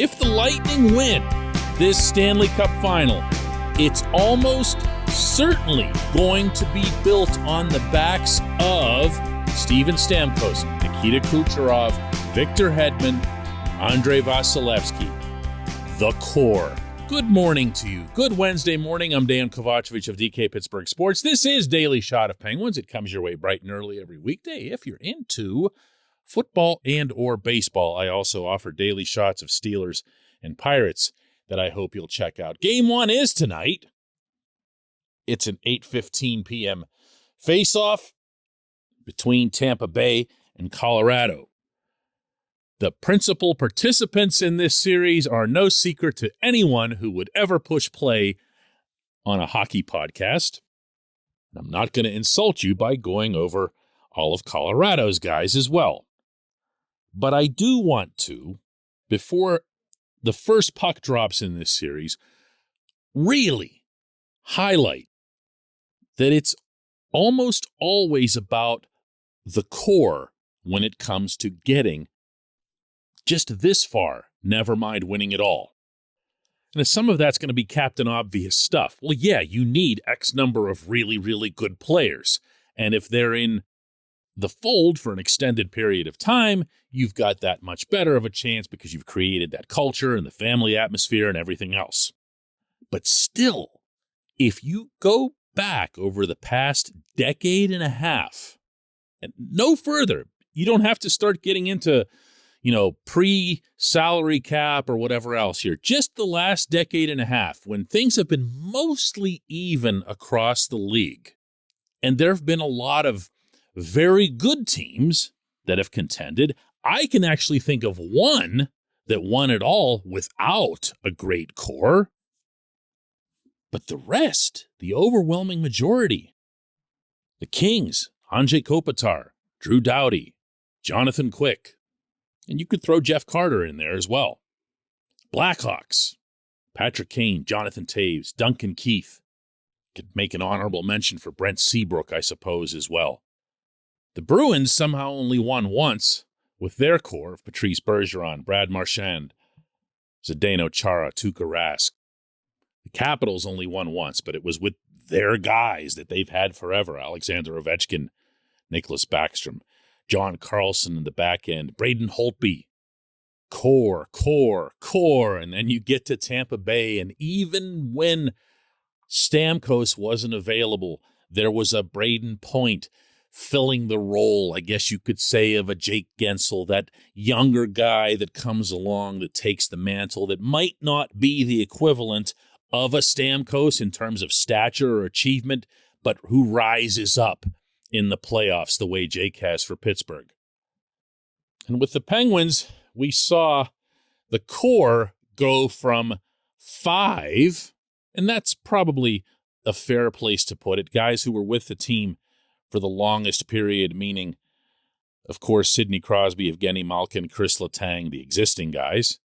If the Lightning win this Stanley Cup final, it's almost certainly going to be built on the backs of Steven Stamkos, Nikita Kucherov, Victor Hedman, Andrei Vasilevsky. The core. Good morning to you. Good Wednesday morning. I'm Dejan Kovacevic of DK Pittsburgh Sports. This is Daily Shot of Penguins. It comes your way bright and early every weekday if you're into football and or baseball. I also offer daily shots of Steelers and Pirates that I hope you'll check out. Game one is tonight. It's an 8:15 p.m. face-off between Tampa Bay and Colorado. The principal participants in this series are no secret to anyone who would ever push play on a hockey podcast. I'm not going to insult you by going over all of Colorado's guys as well. But I do want to, before the first puck drops in this series, really highlight that it's almost always about the core when it comes to getting just this far, never mind winning it all. And some of that's going to be Captain Obvious stuff. Well, yeah, you need X number of really, really good players. And if they're in the fold for an extended period of time, you've got that much better of a chance because you've created that culture and the family atmosphere and everything else. But still, if you go back over the past decade and a half, and no further, you don't have to start getting into, pre-salary cap or whatever else here. Just the last decade and a half, when things have been mostly even across the league, and there have been a lot of very good teams that have contended. I can actually think of one that won it all without a great core. But the rest, the overwhelming majority, the Kings, Anze Kopitar, Drew Doughty, Jonathan Quick, and you could throw Jeff Carter in there as well. Blackhawks, Patrick Kane, Jonathan Toews, Duncan Keith. Could make an honorable mention for Brent Seabrook, I suppose, as well. The Bruins somehow only won once with their core of Patrice Bergeron, Brad Marchand, Zdeno Chara, Tuukka Rask. The Capitals only won once, but it was with their guys that they've had forever. Alexander Ovechkin, Nicholas Backstrom, John Carlson in the back end, Braden Holtby. Core. And then you get to Tampa Bay, and even when Stamkos wasn't available, there was a Braden Point filling the role, I guess you could say, of a Jake Gensel, that younger guy that comes along that takes the mantle that might not be the equivalent of a Stamkos in terms of stature or achievement, but who rises up in the playoffs the way Jake has for Pittsburgh. And with the Penguins, we saw the core go from 5, and that's probably a fair place to put it, guys who were with the team for the longest period, meaning, of course, Sidney Crosby, Evgeny Malkin, Chris Letang, the existing guys,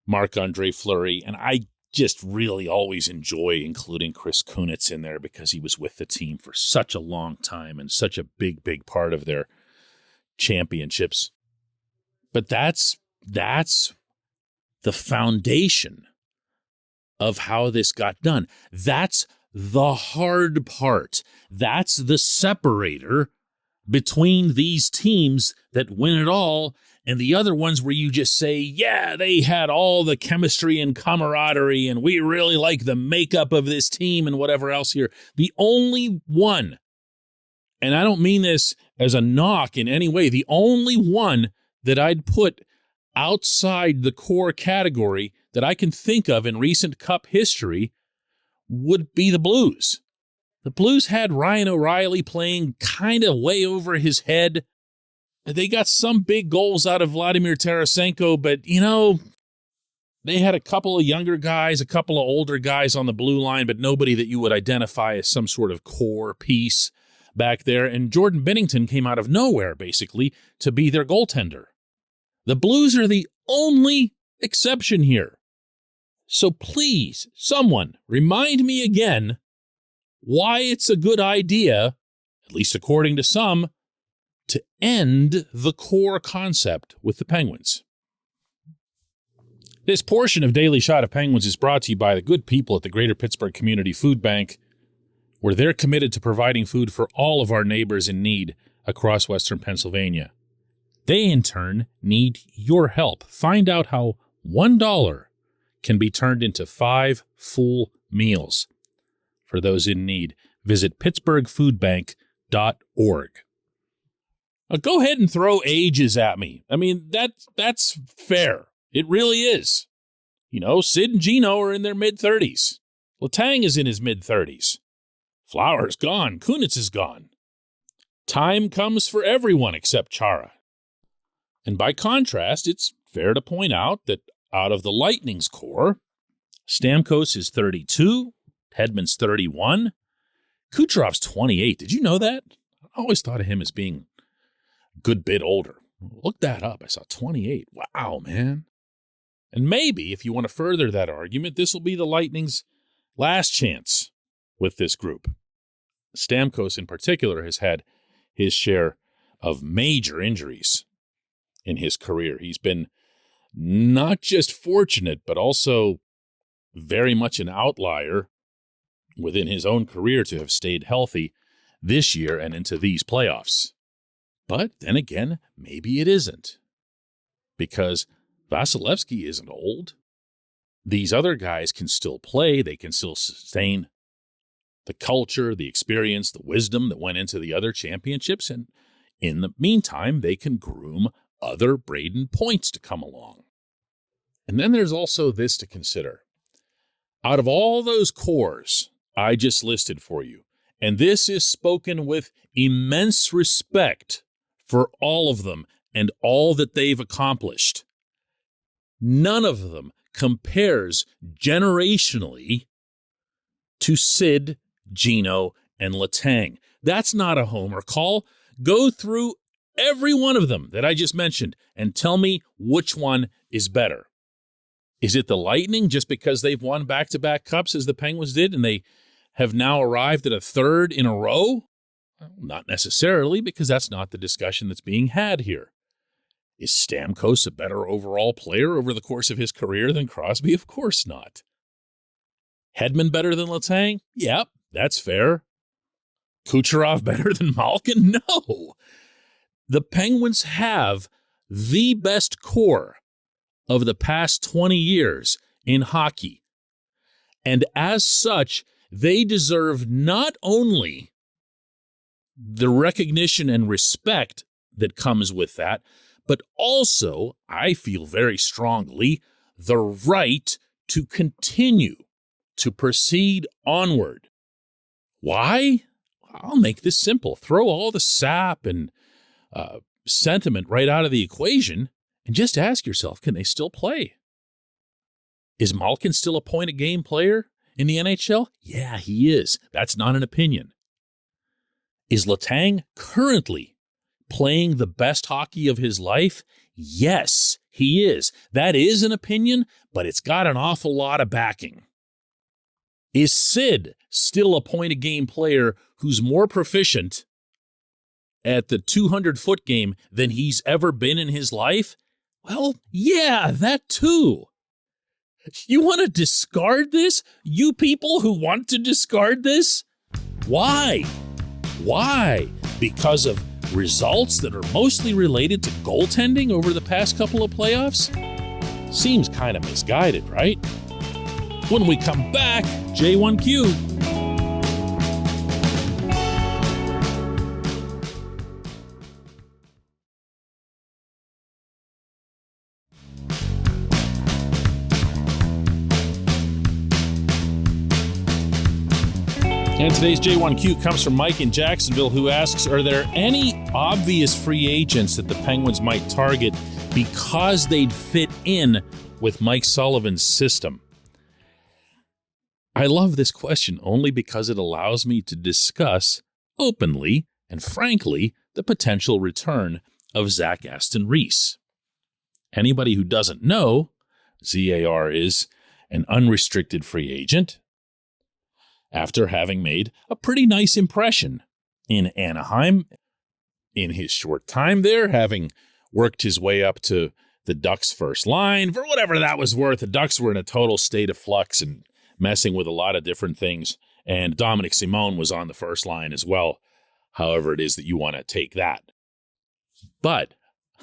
Marc-Andre Fleury, and I just really always enjoy including Chris Kunitz in there because he was with the team for such a long time and such a big, big part of their championships. But that's the foundation of how this got done. That's the hard part. That's the separator between these teams that win it all and the other ones where you just say, yeah, they had all the chemistry and camaraderie and we really like the makeup of this team and whatever else here. The only one, and I don't mean this as a knock in any way, the only one that I'd put outside the core category that I can think of in recent Cup history would be the Blues. The Blues had Ryan O'Reilly playing kind of way over his head. They got some big goals out of Vladimir Tarasenko, but, they had a couple of younger guys, a couple of older guys on the blue line, but nobody that you would identify as some sort of core piece back there. And Jordan Binnington came out of nowhere, basically, to be their goaltender. The Blues are the only exception here. So please, someone, remind me again why it's a good idea, at least according to some, to end the core concept with the Penguins. This portion of Daily Shot of Penguins is brought to you by the good people at the Greater Pittsburgh Community Food Bank, where they're committed to providing food for all of our neighbors in need across Western Pennsylvania. They, in turn, need your help. Find out how $1 can be turned into 5 full meals. For those in need, visit pittsburghfoodbank.org. Now, go ahead and throw ages at me. I mean, that's fair. It really is. You know, Sid and Gino are in their mid-30s. Letang is in his mid-30s. Flower's gone. Kunitz is gone. Time comes for everyone except Chara. And by contrast, it's fair to point out that out of the Lightning's core, Stamkos is 32, Hedman's 31, Kucherov's 28. Did you know that? I always thought of him as being a good bit older. Look that up. I saw 28. Wow, man. And maybe, if you want to further that argument, this will be the Lightning's last chance with this group. Stamkos, in particular, has had his share of major injuries in his career. He's been not just fortunate, but also very much an outlier within his own career to have stayed healthy this year and into these playoffs. But then again, maybe it isn't, because Vasilevsky isn't old. These other guys can still play. They can still sustain the culture, the experience, the wisdom that went into the other championships. And in the meantime, they can groom other Braden Points to come along. And then there's also this to consider. Out of all those cores I just listed for you, and this is spoken with immense respect for all of them and all that they've accomplished, none of them compares generationally to Sid, Gino, and Letang. That's not a homer call. Go through every one of them that I just mentioned and tell me which one is better. Is it the Lightning just because they've won back-to-back cups as the Penguins did and they have now arrived at a third in a row? Well, not necessarily, because that's not the discussion that's being had here. Is Stamkos a better overall player over the course of his career than Crosby? Of course not. Hedman better than Letang? Yep, that's fair. Kucherov better than Malkin? No. The Penguins have the best core of the past 20 years in hockey. And as such, they deserve not only the recognition and respect that comes with that, but also, I feel very strongly, the right to continue to proceed onward. Why? I'll make this simple. Throw all the sap and sentiment right out of the equation and just ask yourself, can they still play? Is Malkin still a point-a-game player in the NHL? Yeah, he is. That's not an opinion. Is Letang currently playing the best hockey of his life? Yes, he is. That is an opinion, but it's got an awful lot of backing. Is Sid still a point-a-game player who's more proficient at the 200-foot game than he's ever been in his life? Well, yeah, that too. You want to discard this? You people who want to discard this? Why? Why? Because of results that are mostly related to goaltending over the past couple of playoffs? Seems kind of misguided, right? When we come back, J1Q. And today's J1Q comes from Mike in Jacksonville, who asks, are there any obvious free agents that the Penguins might target because they'd fit in with Mike Sullivan's system? I love this question only because it allows me to discuss openly and frankly the potential return of Zach Aston Reese. Anybody who doesn't know, ZAR is an unrestricted free agent after having made a pretty nice impression in Anaheim in his short time there, having worked his way up to the Ducks' first line. For whatever that was worth, the Ducks were in a total state of flux and messing with a lot of different things. And Dominic Simone was on the first line as well, however it is that you want to take that. But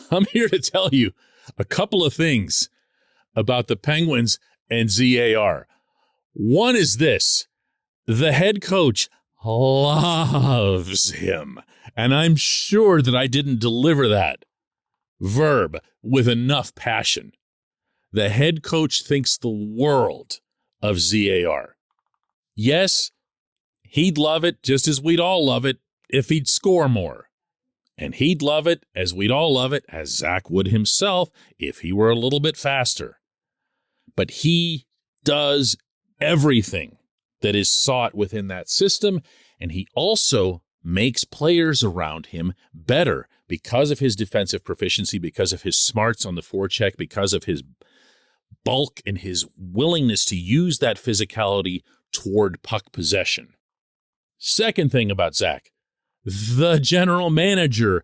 I'm here to tell you a couple of things about the Penguins and ZAR. One is this: the head coach loves him. And I'm sure that I didn't deliver that verb with enough passion. The head coach thinks the world of ZAR. Yes, he'd love it just as we'd all love it if he'd score more. And he'd love it, as we'd all love it, as Zach would himself, if he were a little bit faster. But he does everything that is sought within that system, and he also makes players around him better because of his defensive proficiency, because of his smarts on the forecheck, because of his bulk and his willingness to use that physicality toward puck possession. Second thing about Zach, the general manager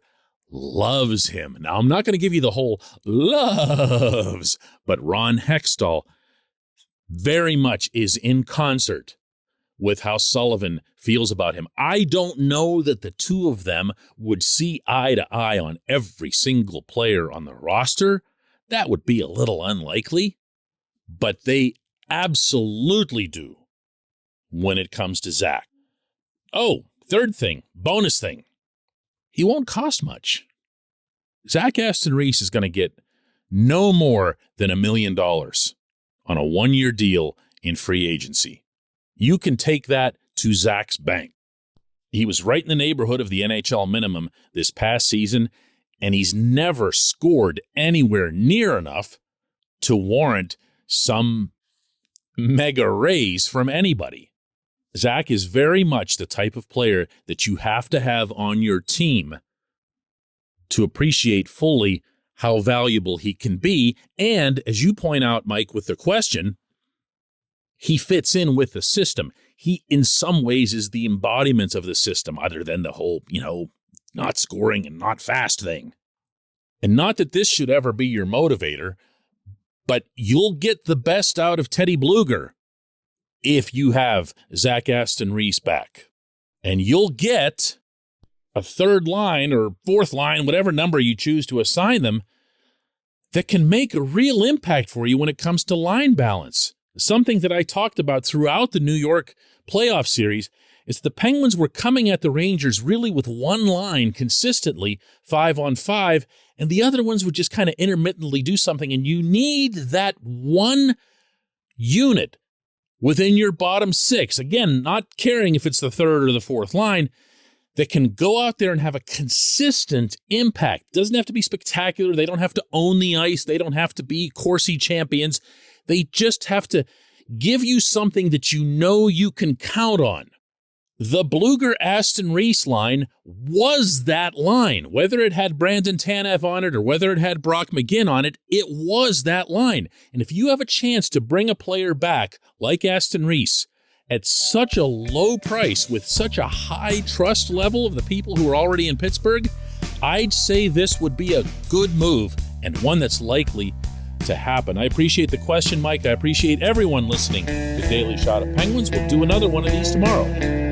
loves him. Now, I'm not going to give you the whole loves, but Ron Hextall very much is in concert with how Sullivan feels about him. I don't know that the two of them would see eye to eye on every single player on the roster. That would be a little unlikely, but they absolutely do when it comes to Zach. Oh, third thing, bonus thing. He won't cost much. Zach Aston Reese is going to get no more than $1 million on a one-year deal in free agency. You can take that to Zach's bank. He was right in the neighborhood of the NHL minimum this past season, and he's never scored anywhere near enough to warrant some mega raise from anybody. Zach is very much the type of player that you have to have on your team to appreciate fully how valuable he can be. And as you point out, Mike, with the question, he fits in with the system. He, in some ways, is the embodiment of the system, other than the whole, not scoring and not fast thing. And not that this should ever be your motivator, but you'll get the best out of Teddy Bluger if you have Zach Aston Reese back. And you'll get a third line or fourth line, whatever number you choose to assign them, that can make a real impact for you when it comes to line balance. Something that I talked about throughout the New York playoff series is the Penguins were coming at the Rangers really with one line consistently, 5-on-5, and the other ones would just kind of intermittently do something, and you need that one unit within your bottom six, again, not caring if it's the third or the fourth line, that can go out there and have a consistent impact. Doesn't have to be spectacular. They don't have to own the ice. They don't have to be Corsi champions. They just have to give you something that you know you can count on. The Bluger-Aston Reese line was that line. Whether it had Brandon Tanev on it or whether it had Brock McGinn on it, it was that line. And if you have a chance to bring a player back like Aston Reese at such a low price with such a high trust level of the people who are already in Pittsburgh, I'd say this would be a good move and one that's likely to happen. I appreciate the question, Mike. I appreciate everyone listening to Daily Shot of Penguins. We'll do another one of these tomorrow.